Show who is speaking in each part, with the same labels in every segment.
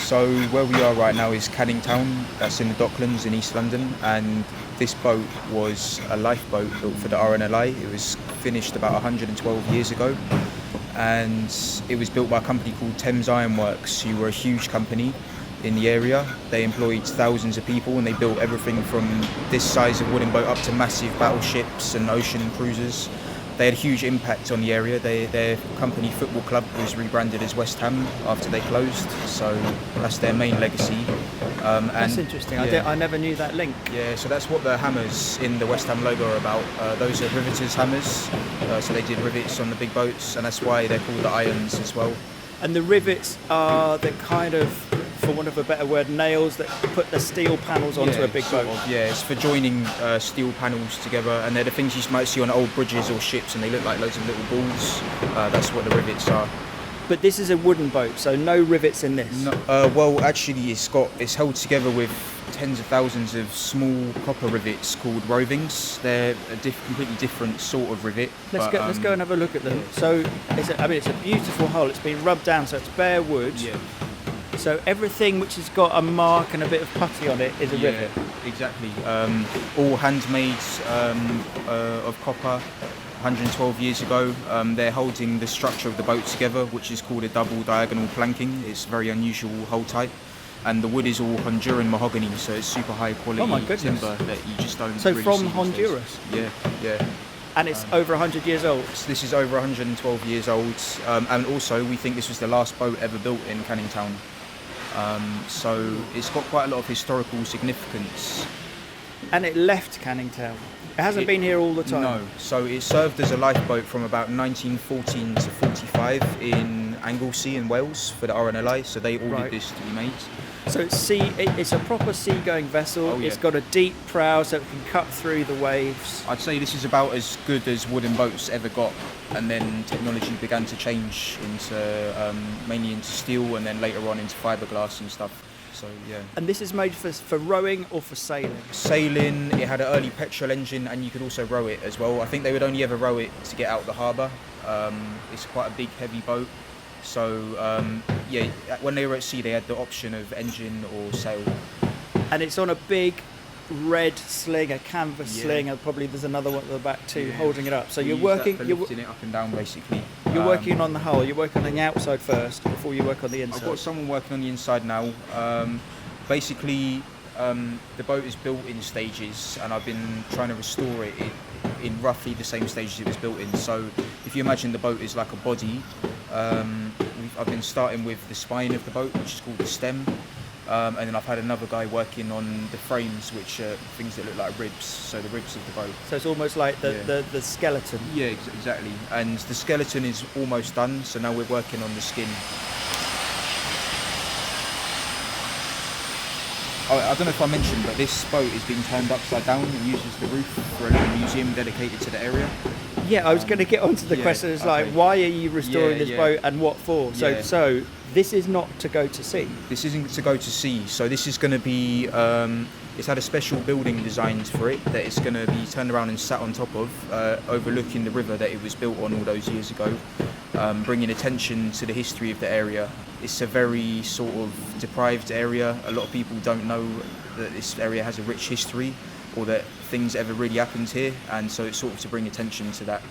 Speaker 1: So where we are right now is Canning Town, that's in the Docklands in East London, and this boat was a lifeboat built for the RNLI. It was finished about 112 years ago, and it was built by a company called Thames Ironworks, who were a huge company in the area. They employed thousands of people, and they built everything from this size of wooden boat up to massive battleships and ocean cruisers. They had a huge impact on the area. Their company football club was rebranded as West Ham after they closed, so that's their main legacy.
Speaker 2: That's interesting. Yeah. I never knew that link.
Speaker 1: Yeah, so that's what the hammers in the West Ham logo are about. Those are riveters' hammers, so they did rivets on the big boats, and that's why they're called the irons as well.
Speaker 2: And the rivets are the kind of, for want of a better word, nails that put the steel panels onto a big boat.
Speaker 1: Yeah, it's for joining steel panels together, and they're the things you might see on old bridges or ships, and they look like loads of little balls. That's what the rivets are.
Speaker 2: But this is a wooden boat, so no rivets in this?
Speaker 1: No, well, actually, it's held together with tens of thousands of small copper rivets called rovings. They're a completely different sort of rivet.
Speaker 2: Let's go and have a look at them. Yeah. So, it's a beautiful hull. It's been rubbed down, so it's bare wood.
Speaker 1: Yeah.
Speaker 2: So everything which has got a mark and a bit of putty on it is a rivet.
Speaker 1: Exactly. All handmade of copper. 112 years ago. They're holding the structure of the boat together, which is called a double diagonal planking. It's a very unusual hull type, and the wood is all Honduran mahogany, so it's super high quality timber that you just don't
Speaker 2: so
Speaker 1: really
Speaker 2: from
Speaker 1: see
Speaker 2: Honduras?
Speaker 1: Yeah.
Speaker 2: And it's over 100 years old?
Speaker 1: This is over 112 years old, and also we think this was the last boat ever built in Canning Town. So it's got quite a lot of historical significance.
Speaker 2: And it left Canning Town? It hasn't been here all the time?
Speaker 1: No, so it served as a lifeboat from about 1914 to 45 in Anglesey in Wales for the RNLI, so they ordered this to be made.
Speaker 2: So it's a proper sea-going vessel.
Speaker 1: Oh, yeah.
Speaker 2: It's got a deep prow so it can cut through the waves.
Speaker 1: I'd say this is about as good as wooden boats ever got, and then technology began to change into mainly into steel, and then later on into fiberglass and stuff. So, yeah.
Speaker 2: And this is made for rowing or for sailing?
Speaker 1: Sailing. It had an early petrol engine, and you could also row it as well. I think they would only ever row it to get out the harbour. It's quite a big, heavy boat. So, when they were at sea, they had the option of engine or sail.
Speaker 2: And it's on a big red sling, a canvas sling, and probably there's another one at the back too, holding it up. So you're
Speaker 1: lifting it up and down, basically.
Speaker 2: You're working on the hull. You're working on the outside first before you work on the inside.
Speaker 1: I've got someone working on the inside now. Basically, the boat is built in stages, and I've been trying to restore it in roughly the same stages it was built in. So if you imagine the boat is like a body, I've been starting with the spine of the boat, which is called the stem. And then I've had another guy working on the frames, which are things that look like ribs, so the ribs of the boat.
Speaker 2: So it's almost like the skeleton.
Speaker 1: Yeah, exactly. And the skeleton is almost done, so now we're working on the skin. I don't know if I mentioned, but this boat is being turned upside down and uses the roof for a little museum dedicated to the area.
Speaker 2: Yeah, I was going to get onto the question. It's like, why are you restoring this boat and what for? So this is not to go to sea.
Speaker 1: This isn't to go to sea. So this is going to be. It's had a special building designed for it that it's going to be turned around and sat on top of, overlooking the river that it was built on all those years ago, bringing attention to the history of the area. It's a very sort of deprived area. A lot of people don't know that this area has a rich history, or that things ever really happened here, and so it's sort of to bring attention to that.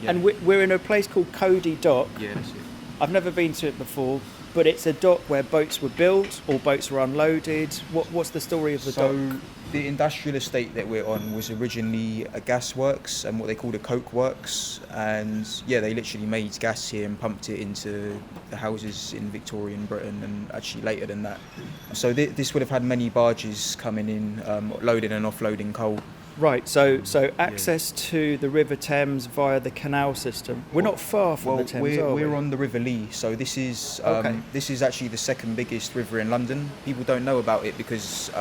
Speaker 2: And we're in a place called Cody Dock.
Speaker 1: Yeah, that's it.
Speaker 2: I've never been to it before, but it's a dock where boats were built or boats were unloaded. What's the story of the dock?
Speaker 1: So the industrial estate that we're on was originally a gas works and what they called a coke works, and they literally made gas here and pumped it into the houses in Victorian Britain, and actually later than that. So this would have had many barges coming in, loading and offloading coal.
Speaker 2: Right, so access to the River Thames via the canal system. We're not far from the Thames, are we?
Speaker 1: We're on the River Lee, so this is actually the second biggest river in London. People don't know about it because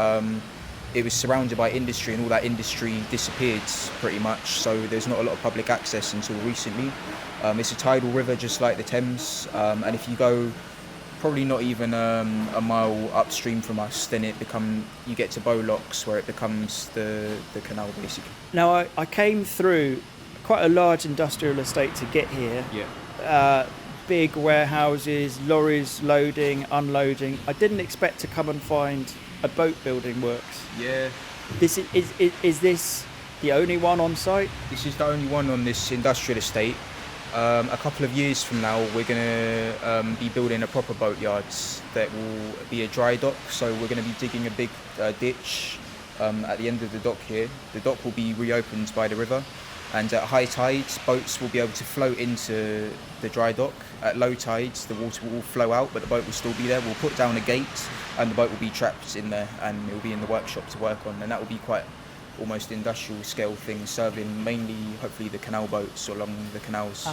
Speaker 1: it was surrounded by industry, and all that industry disappeared pretty much, so there's not a lot of public access until recently. It's a tidal river just like the Thames, and if you go probably not even a mile upstream from us, then you get to Bowlocks, where it becomes the canal basically.
Speaker 2: Now I came through quite a large industrial estate to get here.
Speaker 1: Yeah.
Speaker 2: big warehouses, lorries loading, unloading. I didn't expect to come and find a boat building works.
Speaker 1: Yeah.
Speaker 2: This is this the only one on site?
Speaker 1: This is the only one on this industrial estate. A couple of years from now, we're going to be building a proper boatyard that will be a dry dock. So we're going to be digging a big ditch at the end of the dock here. The dock will be reopened by the river, and at high tides, boats will be able to float into the dry dock. At low tides, the water will flow out, but the boat will still be there. We'll put down a gate, and the boat will be trapped in there, and it will be in the workshop to work on, and that will be quite almost industrial scale thing, serving mainly hopefully the canal boats along the canals.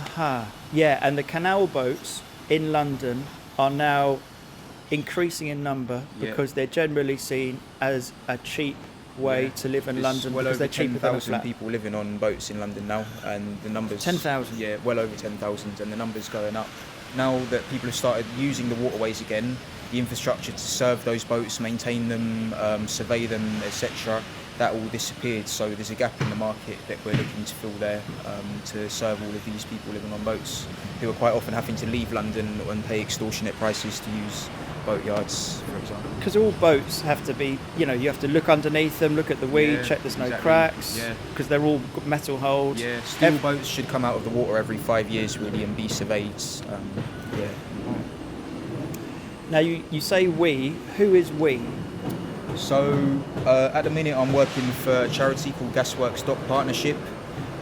Speaker 2: Yeah, and the canal boats in London are now increasing in number because they're generally seen as a cheap way to live in London,
Speaker 1: well,
Speaker 2: because they're cheaper than a
Speaker 1: 10,000
Speaker 2: flat.
Speaker 1: people living on boats in London now, and the numbers
Speaker 2: 10,000?
Speaker 1: Yeah, well over 10,000, and the numbers going up. Now that people have started using the waterways again, the infrastructure to serve those boats, maintain them, survey them, etc., that all disappeared. So there's a gap in the market that we're looking to fill there, to serve all of these people living on boats who are quite often having to leave London and pay extortionate prices to use boatyards, for example.
Speaker 2: Because all boats have to be, you have to look underneath them, look at the weed, check there's no cracks, because they're all metal hulled.
Speaker 1: Yeah, steel boats should come out of the water every 5 years really and be surveyed.
Speaker 2: Now you say we, who is we?
Speaker 1: So at the minute I'm working for a charity called Gasworks Dock Partnership.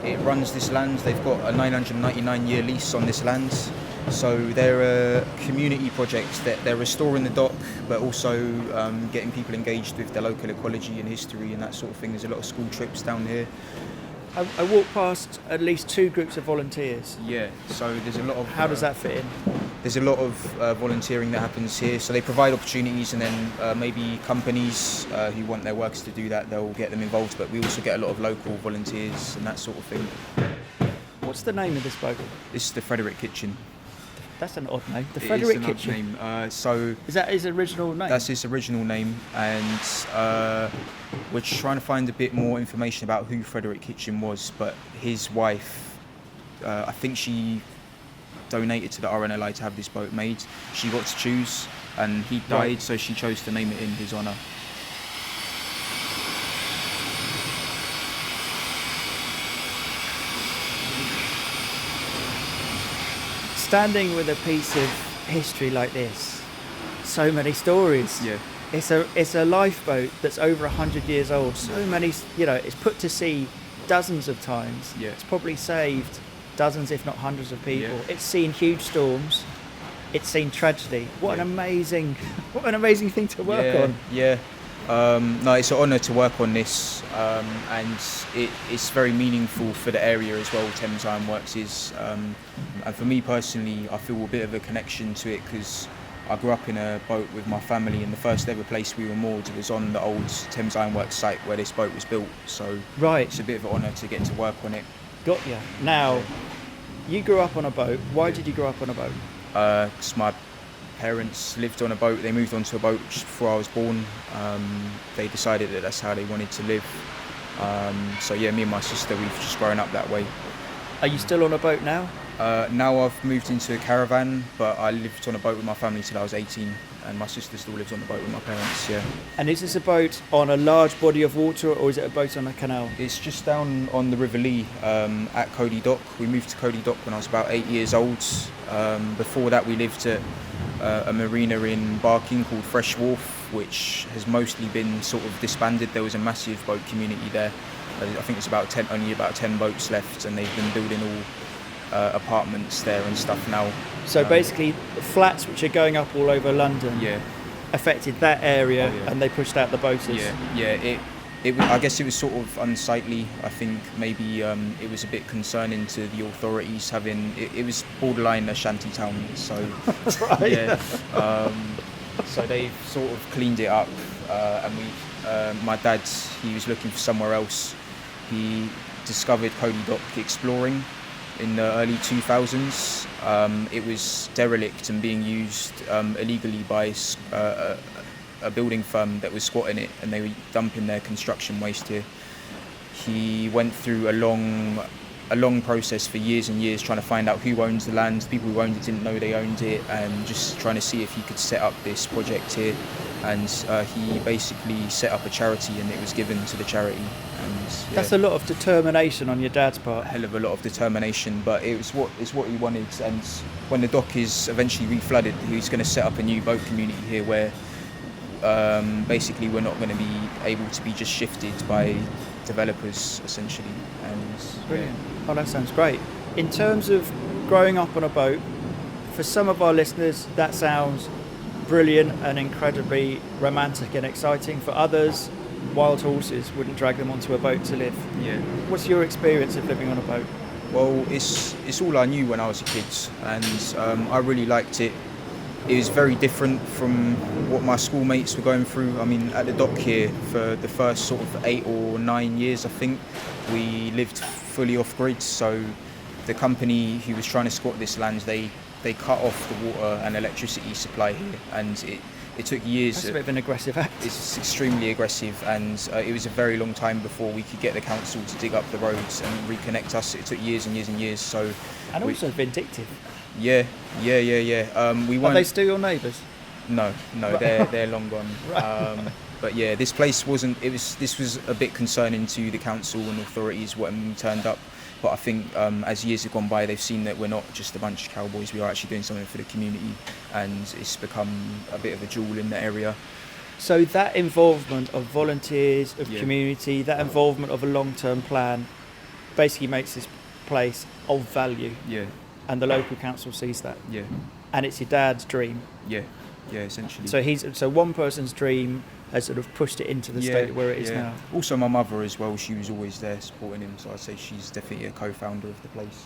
Speaker 1: It runs this land. They've got a 999-year lease on this land. So they're a community project that they're restoring the dock, but also getting people engaged with their local ecology and history and that sort of thing. There's a lot of school trips down here.
Speaker 2: I walked past at least 2 groups of volunteers.
Speaker 1: Yeah, so there's a lot of...
Speaker 2: How does that fit in?
Speaker 1: There's a lot of volunteering that happens here. So they provide opportunities, and then maybe companies who want their workers to do that, they'll get them involved. But we also get a lot of local volunteers and that sort of thing.
Speaker 2: What's the name of this boat?
Speaker 1: This is the Frederick Kitchen.
Speaker 2: That's an odd name. The Frederick Kitchen.
Speaker 1: So
Speaker 2: is that his original name?
Speaker 1: That's his original name, and we're just trying to find a bit more information about who Frederick Kitchen was. But his wife, I think she donated to the RNLI to have this boat made. She got to choose, and he died, so she chose to name it in his honour.
Speaker 2: Standing with a piece of history like this, so many stories.
Speaker 1: Yeah.
Speaker 2: It's a lifeboat that's over 100 years old. So many, it's put to sea dozens of times.
Speaker 1: Yeah.
Speaker 2: It's probably saved dozens, if not hundreds of people.
Speaker 1: Yeah.
Speaker 2: It's seen huge storms. It's seen tragedy. What an amazing thing to work on.
Speaker 1: Yeah. No, it's an honour to work on this, and it's very meaningful for the area as well. Thames Ironworks is, and for me personally, I feel a bit of a connection to it because I grew up in a boat with my family, and the first ever place we were moored was on the old Thames Ironworks site where this boat was built. So it's a bit of an honour to get to work on it.
Speaker 2: Got ya. Now, you grew up on a boat. Why did you grow up on a boat?
Speaker 1: Because my parents lived on a boat. They moved onto a boat just before I was born. They decided that that's how they wanted to live. So yeah, me and my sister, we've just grown up that way.
Speaker 2: Are you still on a boat now?
Speaker 1: Now I've moved into a caravan, but I lived on a boat with my family till I was 18, and my sister still lives on the boat with my parents, yeah.
Speaker 2: And is this a boat on a large body of water, or is it a boat on a canal?
Speaker 1: It's just down on the River Lee at Cody Dock. We moved to Cody Dock when I was about 8 years old. Before that we lived at a marina in Barking called Fresh Wharf, which has mostly been sort of disbanded. There was a massive boat community there. I think it's only about 10 boats left, and they've been building all apartments there and stuff now.
Speaker 2: So basically the flats which are going up all over London affected that area, and they pushed out the boaters.
Speaker 1: I guess it was sort of unsightly. I think maybe it was a bit concerning to the authorities having it was borderline a shanty town, so so they've sort of cleaned it up, and my dad, he was looking for somewhere else. He discovered Cody Dock exploring in the early 2000s. It was derelict and being used illegally by a building firm that was squatting it, and they were dumping their construction waste here. He went through a long a long process for years and years, trying to find out who owns the land. People who owned it didn't know they owned it, and just trying to see if he could set up this project here. And he basically set up a charity, and it was given to the charity. And
Speaker 2: that's a lot of determination on your dad's part.
Speaker 1: A hell of a lot of determination, but it's what he wanted. And when the dock is eventually reflooded, he's going to set up a new boat community here where basically we're not going to be able to be just shifted by developers, essentially. And
Speaker 2: brilliant. Oh, that sounds great. In terms of growing up on a boat, for some of our listeners that sounds brilliant and incredibly romantic and exciting. For others, wild horses wouldn't drag them onto a boat to live.
Speaker 1: Yeah.
Speaker 2: What's your experience of living on a boat?
Speaker 1: Well, it's all I knew when I was a kid, and I really liked it. It was very different from what my schoolmates were going through. I mean, at the dock here, for the first sort of 8 or 9 years, I think, we lived fully off grid. So the company who was trying to squat this land, they cut off the water and electricity supply here, and it took years.
Speaker 2: That's a bit of an aggressive act.
Speaker 1: It's extremely aggressive, and it was a very long time before we could get the council to dig up the roads and reconnect us. It took years and years and years. So,
Speaker 2: and also vindictive.
Speaker 1: Yeah.
Speaker 2: Are they still your neighbours?
Speaker 1: No, they're long gone. Right. But yeah, this place wasn't. This was a bit concerning to the council and authorities when we turned up. But I think as years have gone by, they've seen that we're not just a bunch of cowboys. We are actually doing something for the community, and it's become a bit of a jewel in the area.
Speaker 2: So that involvement of volunteers, of community, that involvement of a long-term plan, basically makes this place of value.
Speaker 1: Yeah.
Speaker 2: And the local council sees that.
Speaker 1: Yeah.
Speaker 2: And it's your dad's dream.
Speaker 1: Yeah, essentially.
Speaker 2: So one person's dream has sort of pushed it into the state where it is now.
Speaker 1: Also my mother as well, she was always there supporting him, so I'd say she's definitely a co-founder of the place.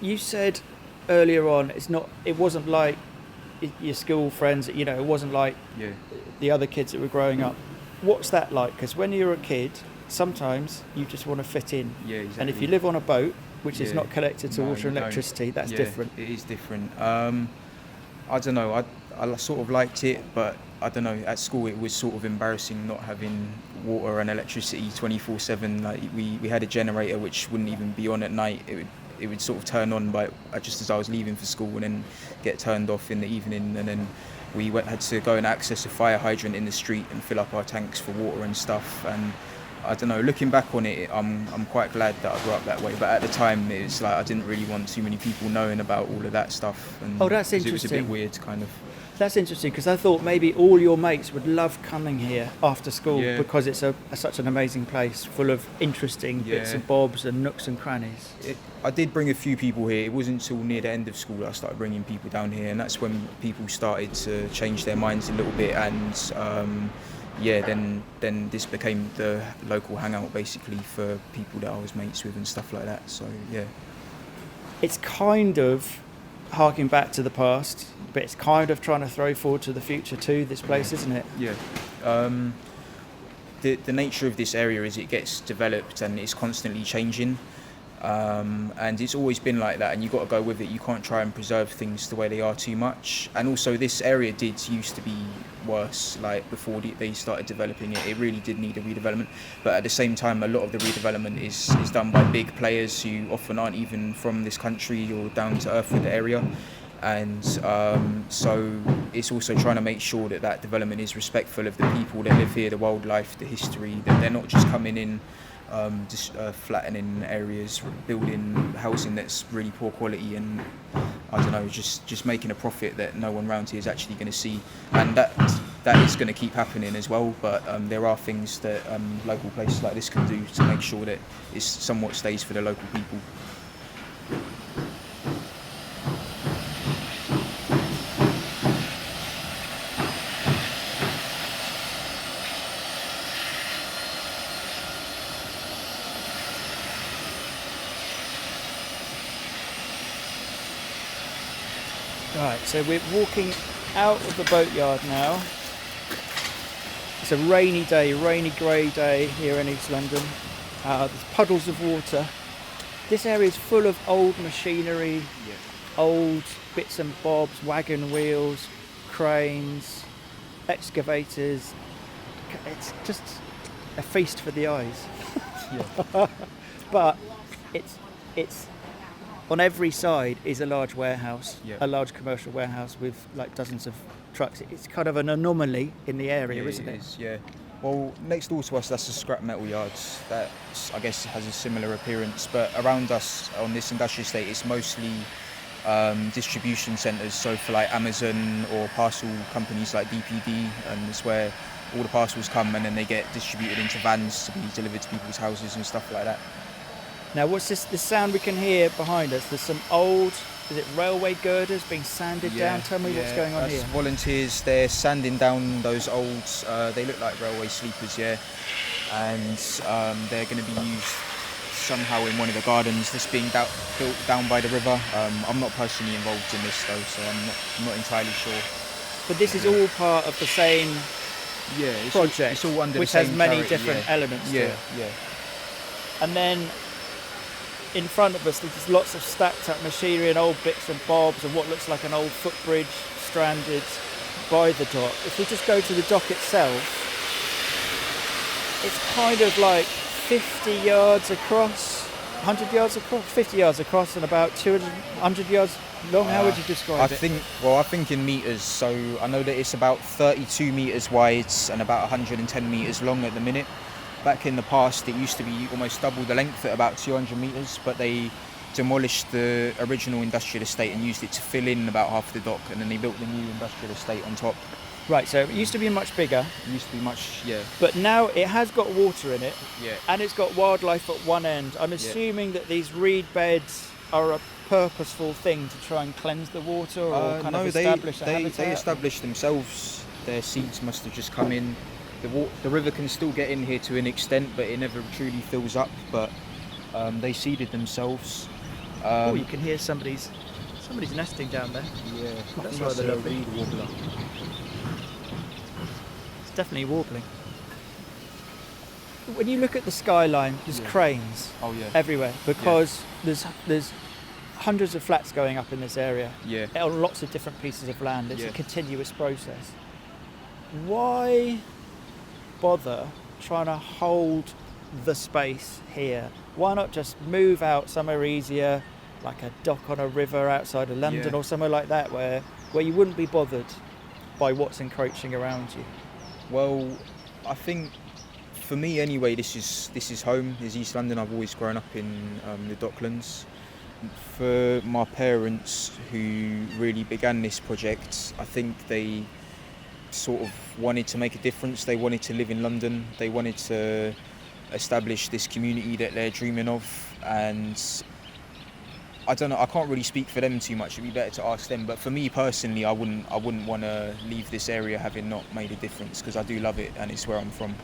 Speaker 2: You said earlier on it wasn't like your school friends, it wasn't like the other kids that were growing up. What's that like? Because when you're a kid, sometimes you just want to fit in.
Speaker 1: Yeah, exactly.
Speaker 2: And if you live on a boat, which is not connected to water and electricity, that's different.
Speaker 1: It is different. I don't know, I sort of liked it, but I don't know, at school it was sort of embarrassing not having water and electricity 24/7. Like we had a generator which wouldn't even be on at night. It would sort of turn on just as I was leaving for school, and then get turned off in the evening, and then we had to go and access a fire hydrant in the street and fill up our tanks for water and stuff. And I don't know, looking back on it, I'm quite glad that I grew up that way. But at the time, it was like I didn't really want too many people knowing about all of that stuff. And
Speaker 2: that's interesting.
Speaker 1: It was a bit weird, kind of.
Speaker 2: That's interesting, because I thought maybe all your mates would love coming here after school because it's such an amazing place full of interesting bits and bobs and nooks and crannies.
Speaker 1: I did bring a few people here. It wasn't until near the end of school that I started bringing people down here, and that's when people started to change their minds a little bit, and then this became the local hangout basically for people that I was mates with and stuff like that. So
Speaker 2: it's kind of harking back to the past, but it's kind of trying to throw forward to the future too, this place, isn't it?
Speaker 1: Yeah. The nature of this area is it gets developed and it's constantly changing. And it's always been like that, and you've got to go with it. You can't try and preserve things the way they are too much. And also this area did used to be worse, like before they started developing it. It really did need a redevelopment, but at the same time a lot of the redevelopment is done by big players who often aren't even from this country or down to earth with the area. And so it's also trying to make sure that development is respectful of the people that live here, the wildlife, the history, that they're not just coming in flattening areas, building housing that's really poor quality, and I don't know, just making a profit that no one around here is actually going to see. And that is going to keep happening as well, but there are things that local places like this can do to make sure that it somewhat stays for the local people.
Speaker 2: Right, so we're walking out of the boatyard now. It's a rainy day, rainy grey day here in East London. There's puddles of water. This area is full of old machinery, old bits and bobs, wagon wheels, cranes, excavators. It's just a feast for the eyes.
Speaker 1: Yeah.
Speaker 2: But it's on every side is a large warehouse,
Speaker 1: Yeah.
Speaker 2: a large commercial warehouse with like dozens of trucks. It's kind of an anomaly in the area, isn't it?
Speaker 1: It is, yeah. Well, next door to us, that's the scrap metal yards. That, I guess, has a similar appearance. But around us on this industrial estate, it's mostly distribution centres. So for like Amazon or parcel companies like DPD, and it's where all the parcels come and then they get distributed into vans to be delivered to people's houses and stuff like that.
Speaker 2: Now, what's this sound we can hear behind us? There's some old, is it railway girders being sanded down? Tell me what's going on here.
Speaker 1: Volunteers, they're sanding down those old, they look like railway sleepers, yeah. And they're going to be used somehow in one of the gardens that's being built down by the river. I'm not personally involved in this though, so I'm not entirely sure.
Speaker 2: But this is all part of the same project,
Speaker 1: it's all under
Speaker 2: which
Speaker 1: the same
Speaker 2: has many
Speaker 1: charity,
Speaker 2: different elements to it.
Speaker 1: Yeah.
Speaker 2: And then in front of us there's lots of stacked up machinery and old bits and bobs and what looks like an old footbridge stranded by the dock. If we just go to the dock itself, it's kind of like 50 yards across, 100 yards across, 50 yards across and about 200 yards long. How would you describe it?
Speaker 1: I think in metres, so I know that it's about 32 metres wide and about 110 metres long at the minute. Back in the past, it used to be almost double the length at about 200 metres, but they demolished the original industrial estate and used it to fill in about half the dock, and then they built the new industrial estate on top.
Speaker 2: Right, so it used to be much bigger.
Speaker 1: It used to be much, yeah.
Speaker 2: But now it has got water in it,
Speaker 1: Yeah.
Speaker 2: and it's got wildlife at one end. I'm assuming that these reed beds are a purposeful thing to try and cleanse the water, or kind of establish a habitat?
Speaker 1: They established themselves. Their seeds must have just come in. The river can still get in here to an extent, but it never truly fills up. But they seeded themselves.
Speaker 2: You can hear somebody's nesting down there.
Speaker 1: Yeah,
Speaker 2: That's
Speaker 1: rather
Speaker 2: rather lovely.
Speaker 1: reed warbler.
Speaker 2: It's definitely warbling. When you look at the skyline, there's cranes everywhere because there's hundreds of flats going up in this area.
Speaker 1: Yeah.
Speaker 2: On lots of different pieces of land. It's a continuous process. Why bother trying to hold the space here? Why not just move out somewhere easier, like a dock on a river outside of London or somewhere like that, where you wouldn't be bothered by what's encroaching around you?
Speaker 1: Well, I think for me anyway, this is home, is East London. I've always grown up in the Docklands. For my parents who really began this project, I think they sort of wanted to make a difference. They wanted to live in London. They wanted to establish this community that they're dreaming of. And I don't know, I can't really speak for them too much. It'd be better to ask them. But for me personally, I wouldn't want to leave this area having not made a difference, because I do love it and it's where I'm from.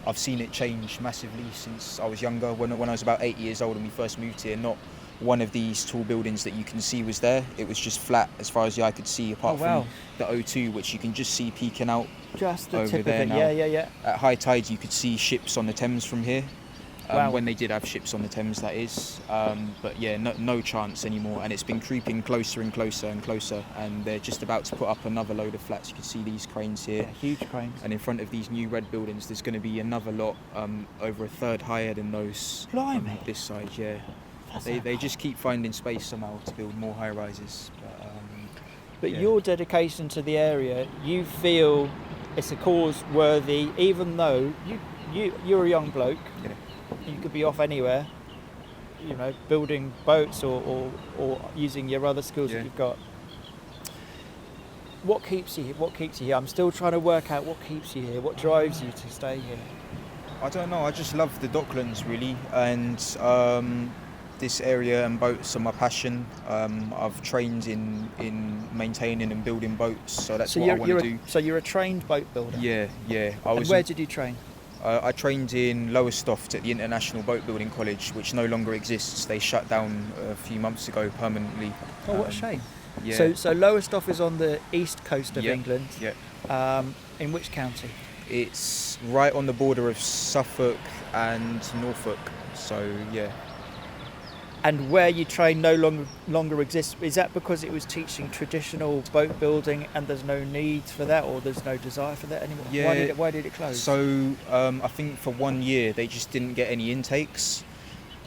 Speaker 1: I've seen it change massively since I was younger. When I was about 8 years old and we first moved here, not one of these tall buildings that you can see was there. It was just flat as far as the eye could see, apart from the O2, which you can just see peeking out
Speaker 2: just the
Speaker 1: over
Speaker 2: tip
Speaker 1: there
Speaker 2: of it.
Speaker 1: now.
Speaker 2: Yeah.
Speaker 1: At high tide, you could see ships on the Thames from here.
Speaker 2: Wow.
Speaker 1: When they did have ships on the Thames, that is. But yeah, no chance anymore. And it's been creeping closer and closer and closer. And they're just about to put up another load of flats. You can see these cranes here.
Speaker 2: Yeah, huge cranes.
Speaker 1: And in front of these new red buildings, there's going to be another lot over a third higher than those.
Speaker 2: Blimey.
Speaker 1: This side, yeah. They just keep finding space somehow to build more high rises.
Speaker 2: But your dedication to the area, you feel it's a cause worthy, even though you're a young bloke.
Speaker 1: Yeah.
Speaker 2: You could be off anywhere, building boats or using your other skills that you've got. What keeps you here? I'm still trying to work out what keeps you here. What drives you to stay here?
Speaker 1: I don't know. I just love the Docklands really, and this area and boats are my passion. I've trained in maintaining and building boats, so that's what I want to do.
Speaker 2: So you're a trained boat builder?
Speaker 1: Yeah.
Speaker 2: And where did you train?
Speaker 1: I trained in Lowestoft at the International Boat Building College, which no longer exists. They shut down a few months ago permanently.
Speaker 2: Oh, what a shame.
Speaker 1: Yeah.
Speaker 2: So Lowestoft is on the east coast of England.
Speaker 1: Yeah.
Speaker 2: In which county?
Speaker 1: It's right on the border of Suffolk and Norfolk. So yeah.
Speaker 2: And where you train no longer exists. Is that because it was teaching traditional boat building and there's no need for that, or there's no desire for that anymore?
Speaker 1: Yeah.
Speaker 2: Why did it close?
Speaker 1: So I think for 1 year they just didn't get any intakes,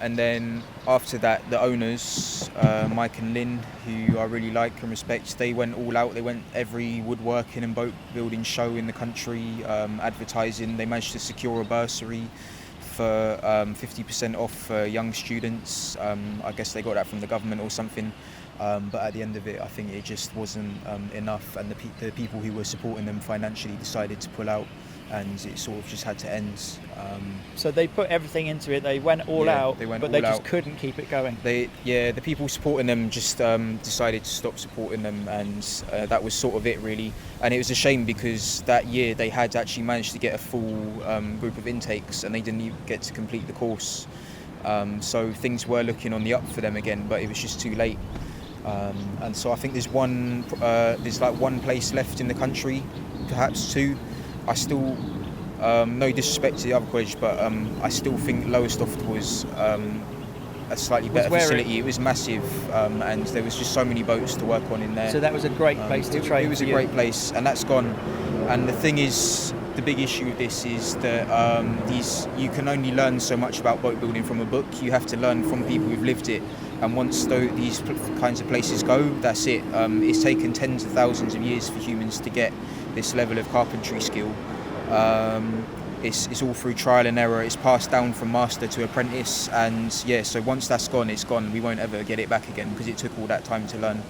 Speaker 1: and then after that the owners, Mike and Lynn, who I really like and respect, they went all out. They went every woodworking and boat building show in the country, advertising. They managed to secure a bursary for 50% off for young students. I guess they got that from the government or something, but at the end of it I think it just wasn't enough, and the people who were supporting them financially decided to pull out, and it sort of just had to end.
Speaker 2: So they put everything into it, they went all out, but they just couldn't keep it going.
Speaker 1: The people supporting them just decided to stop supporting them, and that was sort of it really. And it was a shame because that year they had actually managed to get a full group of intakes, and they didn't even get to complete the course. So things were looking on the up for them again, but it was just too late. And so I think there's one place left in the country, perhaps two. I still, no disrespect to the other college, but I still think Lowestoft was a slightly better facility. It was massive, and there was just so many boats to work on in there.
Speaker 2: So that was a great place to train.
Speaker 1: It was a great place, and that's gone. And the thing is, the big issue with this is that you can only learn so much about boat building from a book. You have to learn from people who've lived it. And once these kinds of places go, that's it. It's taken tens of thousands of years for humans to get this level of carpentry skill. It's all through trial and error. It's passed down from master to apprentice, and so once that's gone, it's gone. We won't ever get it back again because it took all that time to learn.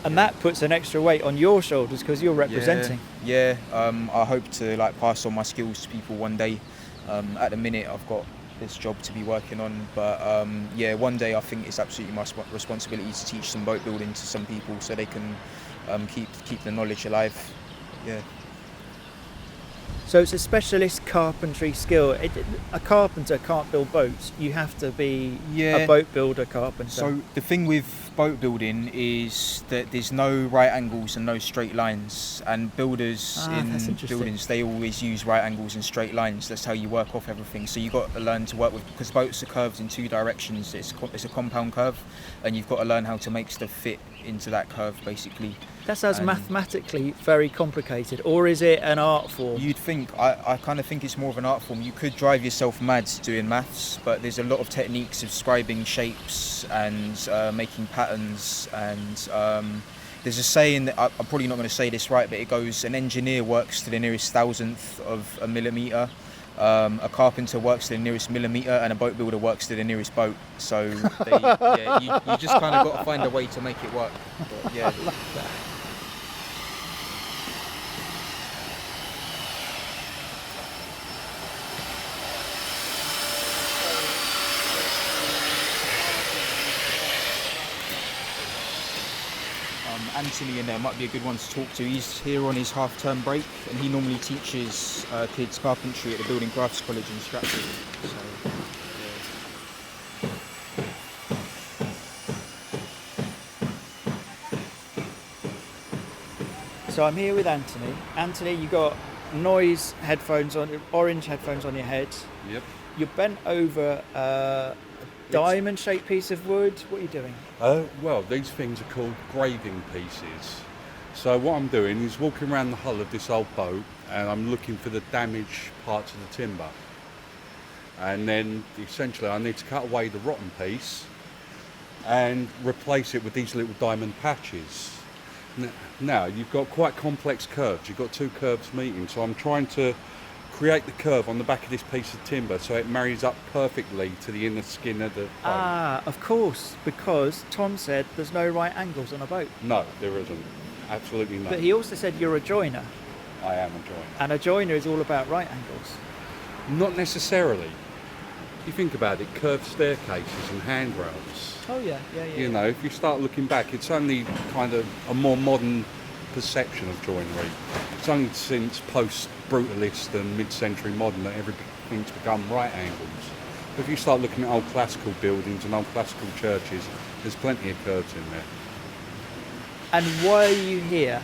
Speaker 2: And that puts an extra weight on your shoulders because you're representing.
Speaker 1: I hope to pass on my skills to people one day. At the minute I've got this job to be working on, but one day I think it's absolutely my responsibility to teach some boat building to some people so they can keep the knowledge alive.
Speaker 2: So it's a specialist carpentry skill. A carpenter can't build boats. You have to be a boat builder carpenter.
Speaker 1: So the thing with boat building is that there's no right angles and no straight lines, and builders in buildings, they always use right angles and straight lines. That's how you work off everything. So you've got to learn to work with, because boats are curved in two directions. It's a compound curve, and you've got to learn how to make stuff fit into that curve basically.
Speaker 2: That sounds mathematically very complicated, or is it an art form?
Speaker 1: You'd think, I kind of think it's more of an art form. You could drive yourself mad doing maths, but there's a lot of techniques of scribing shapes and making patterns, and there's a saying that I'm probably not going to say this right, but it goes: an engineer works to the nearest thousandth of a millimetre, a carpenter works to the nearest millimetre, and a boat builder works to the nearest boat. So you just kind of got to find a way to make it work. But,
Speaker 2: I love that.
Speaker 1: Anthony in there might be a good one to talk to. He's here on his half-term break, and he normally teaches kids carpentry at the Building Crafts College in Stratford.
Speaker 2: So I'm here with Anthony. Anthony, you got noise headphones on, orange headphones on your head.
Speaker 3: Yep.
Speaker 2: You're bent over a diamond-shaped piece of wood. What are you doing?
Speaker 3: Well, these things are called graving pieces. So what I'm doing is walking around the hull of this old boat, and I'm looking for the damaged parts of the timber. And then essentially I need to cut away the rotten piece and replace it with these little diamond patches. Now you've got quite complex curves. You've got two curves meeting, so I'm trying to create the curve on the back of this piece of timber so it marries up perfectly to the inner skin of the boat.
Speaker 2: Ah, of course, because Tom said there's no right angles on a boat.
Speaker 3: No, there isn't. Absolutely not.
Speaker 2: But he also said you're a joiner.
Speaker 3: I am a joiner.
Speaker 2: And a joiner is all about right angles.
Speaker 3: Not necessarily. If you think about it, curved staircases and handrails.
Speaker 2: Oh yeah.
Speaker 3: You know, if you start looking back, it's only kind of a more modern perception of joinery. It's only since post-brutalist and mid-century modern that everything's become right angles. But if you start looking at old classical buildings and old classical churches, there's plenty of curves in there.
Speaker 2: And why are you here?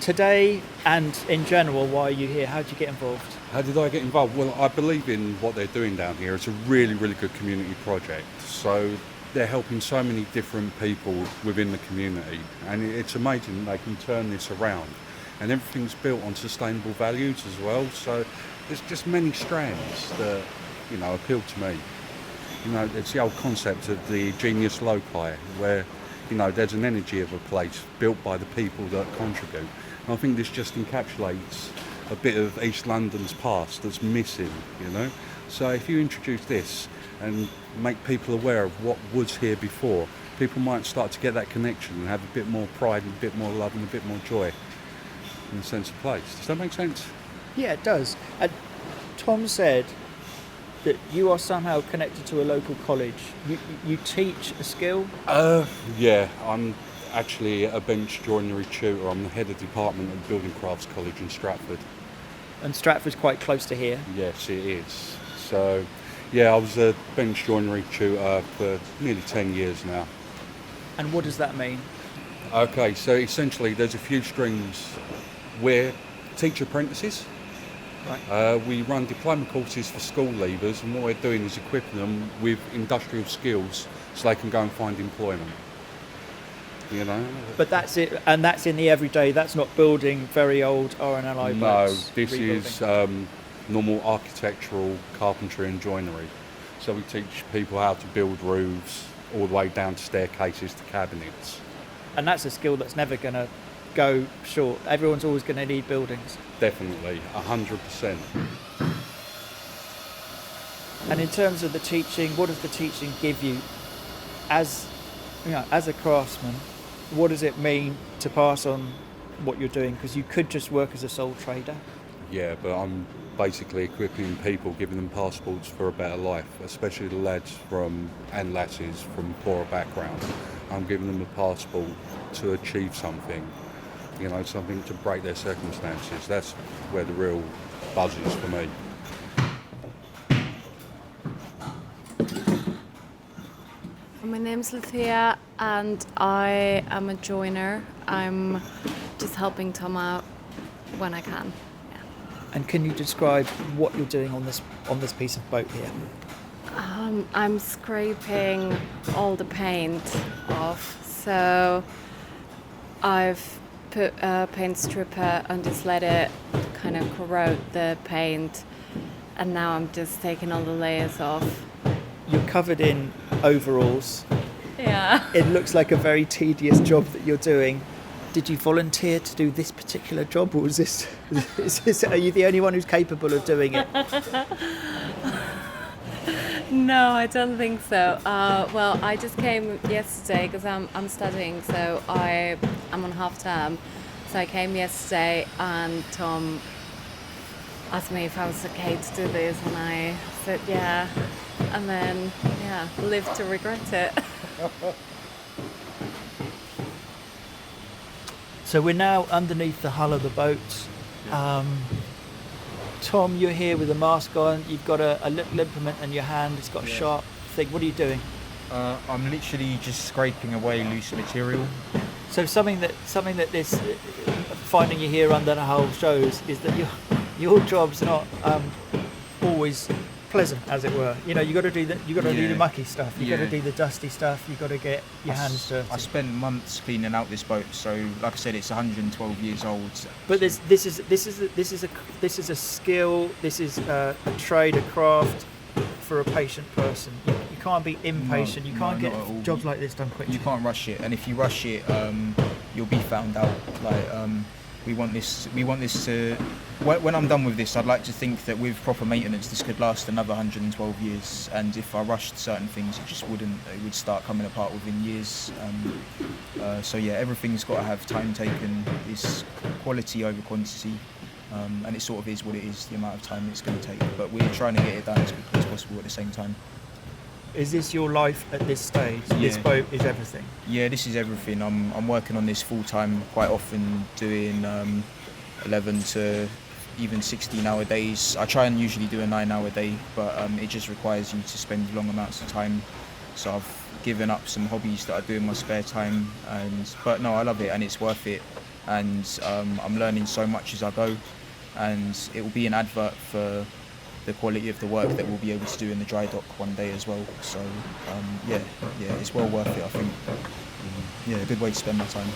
Speaker 2: Today and in general, why are you here? How did you get involved?
Speaker 3: How did I get involved? Well, I believe in what they're doing down here. It's a really, really good community project. So they're helping so many different people within the community, and it's amazing they can turn this around. And everything's built on sustainable values as well. So there's just many strands that, appeal to me. It's the old concept of the genius loci, where, there's an energy of a place built by the people that contribute. And I think this just encapsulates a bit of East London's past that's missing, So if you introduce this and make people aware of what was here before, people might start to get that connection and have a bit more pride and a bit more love and a bit more joy in the sense of place. Does that make sense?
Speaker 2: Yeah, it does. And Tom said that you are somehow connected to a local college. You teach a skill?
Speaker 3: Yeah, I'm actually a bench joinery tutor. I'm the head of department at Building Crafts College in Stratford.
Speaker 2: And Stratford's quite close to here?
Speaker 3: Yes, it is. So, yeah, I was a bench joinery tutor for nearly 10 years now.
Speaker 2: And what does that mean?
Speaker 3: Okay, so essentially there's a few streams. We're teacher apprentices.
Speaker 2: Right.
Speaker 3: We run diploma courses for school leavers, and what we're doing is equipping them with industrial skills so they can go and find employment.
Speaker 2: But that's it, and that's in the everyday. That's not building very old RNLI boats.
Speaker 3: No, this is normal architectural carpentry and joinery. So we teach people how to build roofs all the way down to staircases to cabinets.
Speaker 2: And that's a skill that's never going to go short. Everyone's always going to need buildings.
Speaker 3: Definitely, 100%.
Speaker 2: And in terms of the teaching, what does the teaching give you as a craftsman? What does it mean to pass on what you're doing? Because you could just work as a sole trader.
Speaker 3: Yeah, but I'm basically equipping people, giving them passports for a better life, especially the lads and lasses from poorer backgrounds. I'm giving them a passport to achieve something, something to break their circumstances. That's where the real buzz is for me.
Speaker 4: My name's Lucia and I am a joiner. I'm just helping Tom out when I can. Yeah.
Speaker 2: And can you describe what you're doing on this piece of boat here?
Speaker 4: I'm scraping all the paint off. So I've put a paint stripper and just let it kind of corrode the paint. And now I'm just taking all the layers off.
Speaker 2: You're covered in overalls.
Speaker 4: Yeah.
Speaker 2: It looks like a very tedious job that you're doing. Did you volunteer to do this particular job, or are you the only one who's capable of doing it?
Speaker 4: No, I don't think so. Well, I just came yesterday because I'm studying, so I'm on half term. So I came yesterday, and Tom asked me if I was okay to do this, and I said yeah, and then live to regret it.
Speaker 2: So we're now underneath the hull of the boat. Tom, you're here with a mask on. You've got a little implement in your hand. It's got a sharp thing. What are you doing?
Speaker 1: I'm literally just scraping away loose material.
Speaker 2: So something that this finding you here under the hull shows is that your job's not always pleasant, as it were. You got to do do the mucky stuff. You got to do the dusty stuff. You got to get your hands dirty.
Speaker 1: I spent months cleaning out this boat. So, like I said, it's 112 years old.
Speaker 2: But this is a skill. This is a trade, a craft for a patient person. You can't be impatient. You can't get jobs like this done quickly.
Speaker 1: You can't rush it, and if you rush it, you'll be found out. We want this to. When I'm done with this, I'd like to think that with proper maintenance, this could last another 112 years. And if I rushed certain things, it just wouldn't. It would start coming apart within years. So everything's got to have time taken. It's quality over quantity, and it sort of is what it is. The amount of time it's going to take, but we're trying to get it done as quickly as possible at the same time.
Speaker 2: Is this your life at this stage? Yeah. This boat is everything? Yeah,
Speaker 1: this is everything. I'm working on this full time, quite often doing 11 to even 16-hour days. I try and usually do a 9-hour day, but it just requires you to spend long amounts of time. So I've given up some hobbies that I do in my spare time, but no, I love it and it's worth it. And I'm learning so much as I go. and it will be an advert for the quality of the work that we'll be able to do in the dry dock one day as well. So yeah, it's well worth it, I think. Yeah, a good way to spend my time.